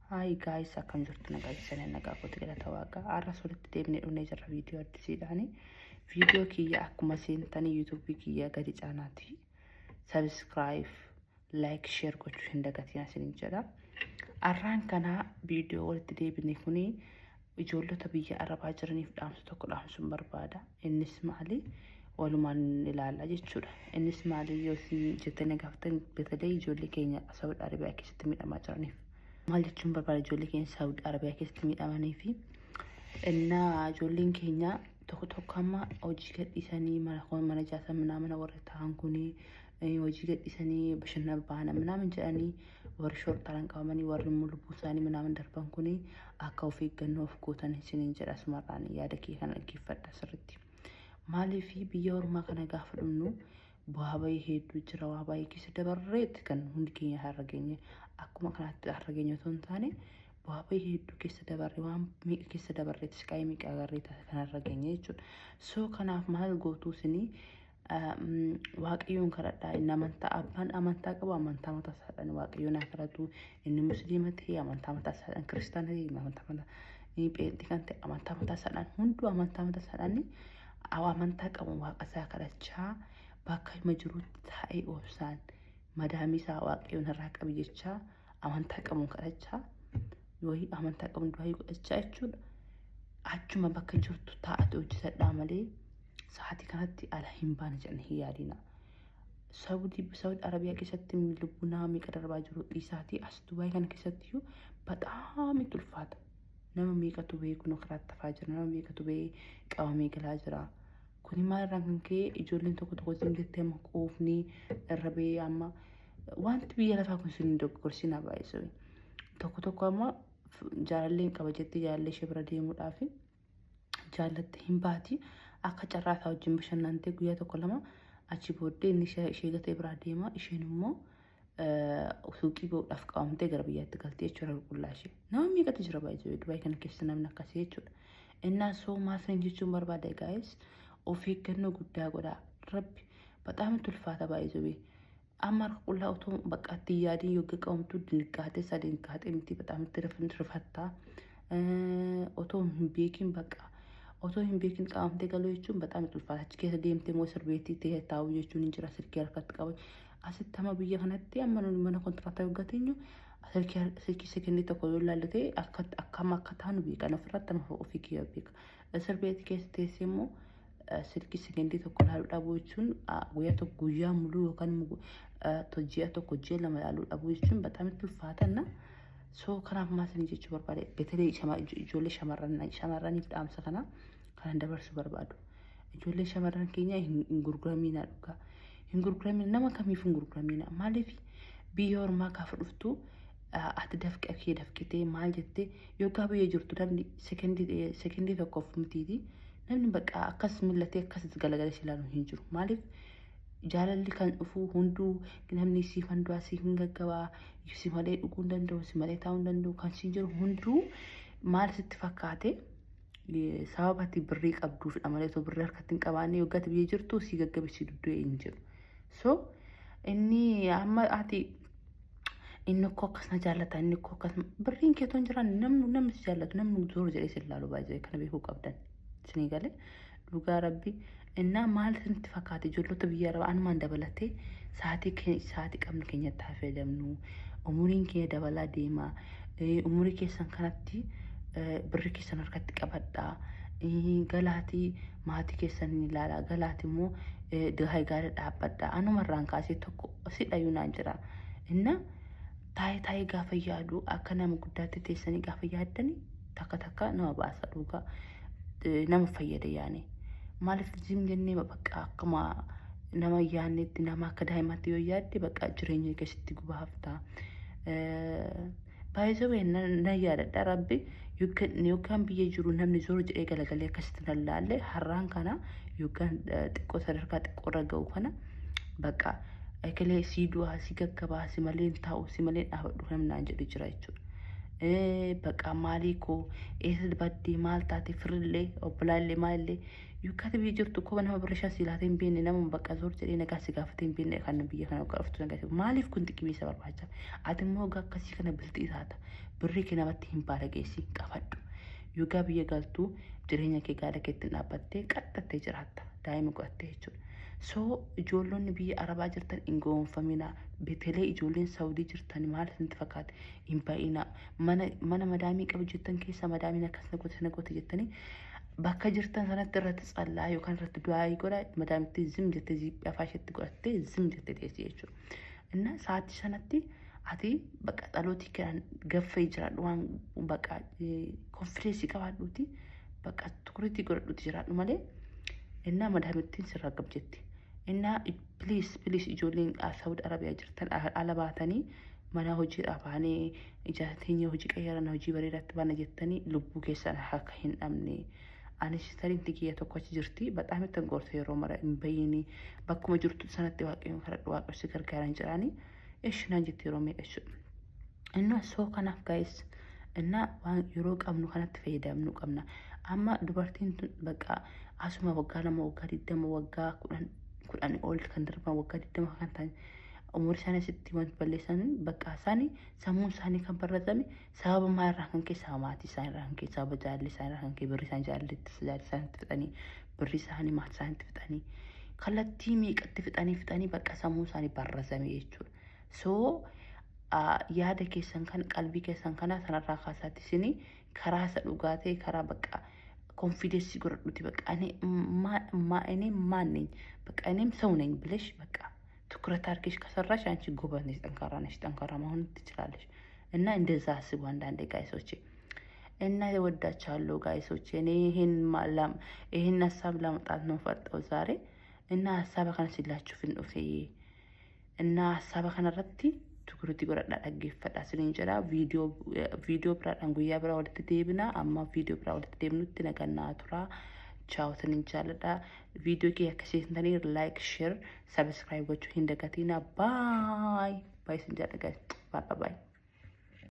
Hi guys, akkam jirtu nagaa keessanii nagaa kooti galata waaqa. Har'a solitti deemnee dhufnee jirra viidiyoo addisiidhaani. Viidiyoo kiyya akkuma seentanii yuutuubii kiyya gadi caanaati. Subscribe, like, share gochuu hin dagatiin isiniin jedha. Har'aan kana viidiyoo walitti deebine kuni ijoollota biyya Arabaa jiraniif dhaamsa tokko dhaamsuun barbaada. Innis maali? Walumaan ilaalla jechuudha. Innis maali yoo isin jettanii gaafattan beetalee ijoollee keenya Saudi Arabiyaa keessatti miidhamaa jiraniif. Maal jechuun barbaada ijoollee keenya Saudi Arabiyaa keessatti miidhamanii fi ijoolleen keenya tokko amma hojii gadhiisanii mana ijaarsa mana warra ta'an kuni hojii gadhiisanii bashannana baana minaamin jedhanii warri shorxaran qabamanii warri lubbuu isaanii minaamin darban kuni akka of eeggannoof gootan isiniin jedha sumarraan yaada kee kana dhaggeeffadha sirriitti. Maaliif biyya ormaa kana gaafa dhumnu bu'aa bahii hedduu jira waa baay'ee keessa dabarreetti kan hundi keenya har'a geenye akkuma kanaatti har'a geenye otoo hin taane bu'aa bahii hedduu keessa dabarre waan miiqa keessa dabarreetti siqaayii miiqa agarree kan har'a geenye jechuudha. So kanaaf maal gootuu isinii waaqayyoon kadhadhaa inni amantaa abbaan amantaa qabu amantaa mataa isaadhaan waaqayyoon haa kadhatu inni musliima ta'e amantaa mataa isaadhaan kiristaana ta'e amantaa mataa inni pheenxii kan ta'e amantaa mataa isaadhaan hunduu amantaa mataa isaadhaan amantaa qabu waaqa isaa kadhachaa bakka hima jirutti taa'ee obsaan madaamii isaa waaqayyoon irraa qabi jechaa amantaa qabuun kadhachaa yoo amantaa qabuun du'aa godhachaa jechuudha. Achuma bakka jirtu taa'ate hojjetadhaa malee sa'aatii kanatti ala hin baane jedhanii hin yaadina. Saudi Arabiyaa keessatti lubbuu namaa meeqa darbaa jiru dhiisaatii as Dubaay kana keessatti badaami ulfaata. Nama meeqatu bahee kun karaatti hafaa jira nama meeqatu bahee qabamee galaa jira. Kuni maalirraan kan ka'e ijoolleen tokko singattee amma qoofni irra bahee amma wanti biyya lafaa kun sin dogoggorsinaa baay'isuu. Tokko amma jaalalleen qaba jettee jaalallee ishee bira deemuudhaaf jaalatte hin baati akka carraasaa wajjin bashannantee guyyaa tokko lama achi booddee inni ishee gatee biraa deema isheen immoo suuqii bahuudhaaf qabamtee gara biyyaatti galtee jechuudha qulqullaa ishee. Nama meeqatu jira baay'isuu Dubaay kana keessa namni akkasii jechuudha. Innaa soo maal jechuun barbaada guys. Of eeggannoo guddaa godhaa rabbi badaami ulfaata baay'isuu amma qullaa otoo baqqaatti yaadii yoo qabamtu dinqaatee sadinqaatee miti badaamitti rifattaa otoo hin beekin bakka otoo hin beekin qabamtee galuu jechuun badaami ulfaata achi keessa deemtee moo sirbeetti ta'ee taa'uu jechuun hin jira sirkii harkatti qabu asitti amma biyya kanatti amma mana kontiraataa yoo gateenyu sirkii sekendii tokko yoo laallatee akka taanu beekan ofirratti nama ofii kiyya beeka sirbeetti keessa teessee immoo sirkii sekendii tokko laaluu dhabuu jechuun guyyaa tokko guyyaa muluu yookaan ji'a tokko ji'a lama laaluu dhabuu jechuun badaami ulfaatanna. So kanaaf maasanii jechuu barbaade beetalee ijoollee shamarraniif dhaamsa kana kan dabarsuu barbaadu. Ijoollee shamarran keenya hin gurguramiinaa dhugaa. Hin gurguramiin nama kamiif hin gurguramiinaa maaliif biyya ormaa gaafa dhuftu ati dafqitee maal jettee yookaan biyya jirtu namni sekendii tokkoof mitiiti. Namni bakka akkas millatee akkasitti galagalee ilaalu hin jiru. Maaliif jaalalli kan dhufu hunduu namni siifan du'aa si hin gaggabaa si malee dhuguu hin danda'u si malee taa'uu hin danda'u kan siin jiru hunduu maal sitti fakkaate sababatti birrii qabduufidha malee otoo birrii harkatti hin qabaanne yookaan biyya jirtu si gaggabee duddee hin jiru. So inni amma ati inni koo akkas na jaallata inni koo akkas birriin kee otoo hin jiraan namni si jaallatu namni zoor jedhee si ilaalu baay'ee kana beekuu qabdan. Sinigale dhugaa rabbi innaa maal sitti fakkaate ijoollota biyya Arabaa anumaan dabalatee sa'aatii qabnu keenyatti haa fayyadamnu umuriin keenya dabalaa deema umurii keessan kanatti birri keessan harkatti qabadhaa galaatii maatii keessan ilaalaa galaatii immoo gahaa gaarii dhaabbadhaa anumarraan kaasee tokko si dhayyuu naan jira inna taa'ee gaafa yaadu akka nama guddaatti teessanii gaafa yaaddanii takka nama baasa dhugaa. Nama fayyada yaane maaliif jim jennee bakka akkuma nama yaannetti nama akka daa'imaatti yoo yaadde bakka jireenya keessatti gubaafta. Baay'ee na yaadadha rabbi yookaan biyya jiru namni zoor jedhee galagalee akkasitti lallaalle har'aan kana yookaan xiqqoo sadarkaa xiqqoorra ga'u kana bakka ekelee sii du'aa si gaggabaa si malee taa'u si malee dhaabadhu namnaan jedhu jira jechuudha. Bakka maalii koo eessa baddee maal taate firillee obbolaallee maalillee yookaan biyya jirtu koo nama birrishaa si laatee hin beekne nama bakka zoor jedhee nagaa si gaafatee hin beekne kan biyya kana dhuftu nagaa maaliif kun xiqqimee isa barbaacha ati immoo akkasii kana biltii taata birrii kee namatti hin baalageessi qabadhu. Yogaa biyya galtuu jireenya kee gaala keetti dhaabbattee qaxxattee jiraatta daa'ima godhattee jechuudha. So ijoollonni biyya arabaa jirtan hin goonfamina. Betelee ijoolleen saawudii jirtan maal isinitti fakkaata hin baay'ina. Mana madaamii qabu jettan keessa madaamiin akkas na goote jettanii bakka jirtan sanatti irratti tsallaa yookaan irratti du'aa godha madaamitti zim jettee ziiphii afaa isheetti godhattee zim jettee teessee jechuudha. Inna sa'aatii sanatti ati bakka dhalootii kan gaffee jiraadhu waan bakka konfideensii qabaadhuuti bakka tukuriitii godhadhuuti jiraadhu malee inna madaamittiin sirraa gab jetti. Inna please ijoolleen Saudi Arabiyaa jirtan ala baatanii mana hojii dhaabanii ijaateenya hojii qayyaran hojii bareedaatti bana jettanii lubbuu keessan akka hin dhabne. Anis tarin tikiyya tokko achi jirti bataam itti gorsa yeroo mara hin bayyini bakkuma jirtu sanatti waaqayyoon kadhadhu waaqayyoon si gargaaran jiraanii ishinaan jetti yeroo meeqa. Inna soo kanaaf guys inna waan yeroo qabnu kanatti fayyadamnu qabna. Amma dubartiin bakka asuma waggaa 2 waggaa 20 waggaa 10 ol kan darban waggaa 20 kan ta'an umurii isaanii sitti waan balleessan bakka isaanii sammuun isaanii kan barratame sababa maal kan keessa maatii isaanii irraa kan keessa sababa jaalli isaanii irraa kan keessa birri isaanii jaalli isaaniitti fixanii birri isaanii maatii isaaniitti fixanii kallattii meeqatti fixanii bakka sammuu isaanii barratame jechuudha. So yaada keessan kan qalbii keessan kana sanarraa kaasaatti isinii karaa isa dhugaa ta'e karaa bakka konfideensii godhadhuuti bakka እኔ ማን ነኝ በቃ እኔም ሰው ነኝ ብለሽ በቃ ትኩረት አድርገሽ ከሰራሽ አንቺ ጎበዝ ነሽ፣ ጠንካራ መሆን ትችላለሽ። እና እንደዛ አስቡ አንዳንዴ ጋይሶቼ እና እወዳችኋለሁ ጋይሶቼ። እኔ ይሄን ሀሳብ ለማምጣት ነው ፈጠው ዛሬ እና ሀሳብ ከነስላችሁ ፍንኡፌ እና ሀሳብ ከነረቲ ትኩረት ይጎረዳ ደግፈዳ ስለንጀራ ቪዲዮ ብራዳን ጉያ ብራ ወደ ተደብና አማ ቪዲዮ ብራ ወደ ተደብኑት ነገና ቱራ ቻው ተንቻለዳ ቪዲዮ ኪ ያከሴንተኒ ላይክ ሼር ሰብስክራይብ ጎቹ ሂንደጋቲና ባይ ስንጃለጋ ባይ